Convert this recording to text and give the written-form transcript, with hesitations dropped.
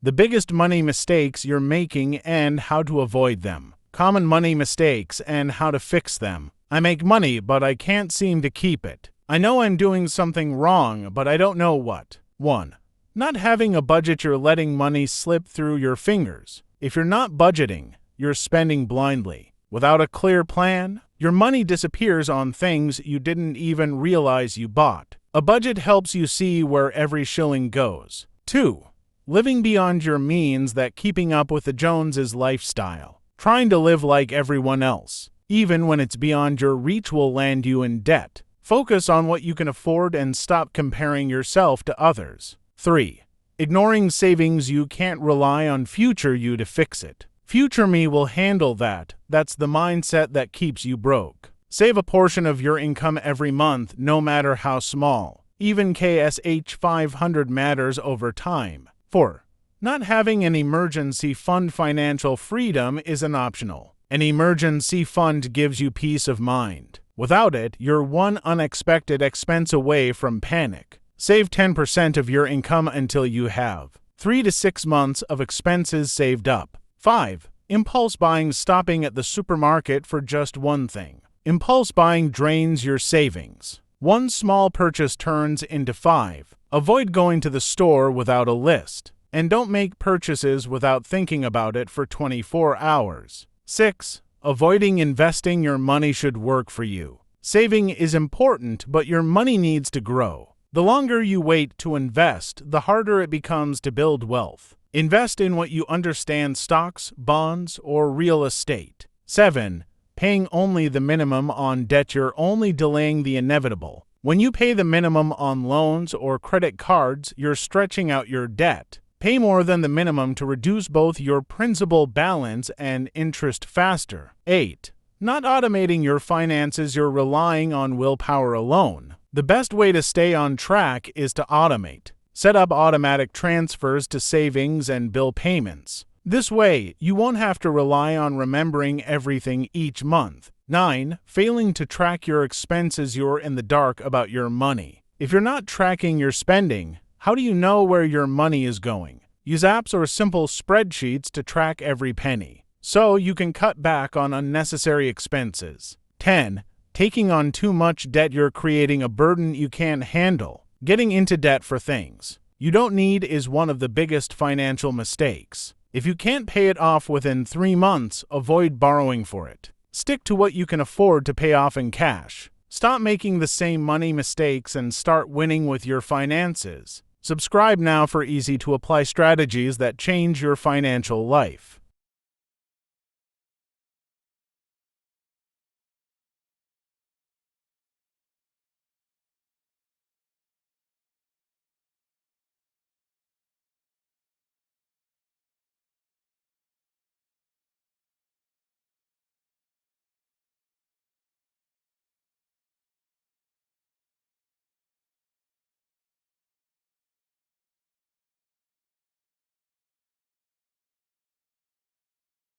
The biggest money mistakes you're making and how to avoid them. Common money mistakes and how to fix them. I make money, but I can't seem to keep it. I know I'm doing something wrong, but I don't know what. 1. Not having a budget. You're letting money slip through your fingers. If you're not budgeting, you're spending blindly. Without a clear plan, your money disappears on things you didn't even realize you bought. A budget helps you see where every shilling goes. 2. Living beyond your means. That keeping up with the Joneses lifestyle. Trying to live like everyone else, even when it's beyond your reach, will land you in debt. Focus on what you can afford and stop comparing yourself to others. 3. Ignoring savings. You can't rely on future you to fix it. Future me will handle that. That's the mindset that keeps you broke. Save a portion of your income every month, no matter how small. Even KSH 500 matters over time. 4. Not having an emergency fund. Financial freedom isn't optional. An emergency fund gives you peace of mind. Without it, you're one unexpected expense away from panic. Save 10% of your income until you have 3 to 6 months of expenses saved up. 5. Impulse buying. Stopping at the supermarket for just one thing. Impulse buying drains your savings. One small purchase turns into 5. Avoid going to the store without a list. And don't make purchases without thinking about it for 24 hours. 6. Avoiding investing. Your money should work for you. Saving is important, but your money needs to grow. The longer you wait to invest, the harder it becomes to build wealth. Invest in what you understand: stocks, bonds, or real estate. 7. Paying only the minimum on debt. You're only delaying the inevitable. When you pay the minimum on loans or credit cards, you're stretching out your debt. Pay more than the minimum to reduce both your principal balance and interest faster. 8. Not automating your finances. You're relying on willpower alone. The best way to stay on track is to automate. Set up automatic transfers to savings and bill payments. This way, you won't have to rely on remembering everything each month. 9. Failing to track your expenses. You're in the dark about your money. If you're not tracking your spending, how do you know where your money is going? Use apps or simple spreadsheets to track every penny, so you can cut back on unnecessary expenses. 10. Taking on too much debt. You're creating a burden you can't handle. Getting into debt for things you don't need is one of the biggest financial mistakes. If you can't pay it off within 3 months, avoid borrowing for it. Stick to what you can afford to pay off in cash. Stop making the same money mistakes and start winning with your finances. Subscribe now for easy-to-apply strategies that change your financial life.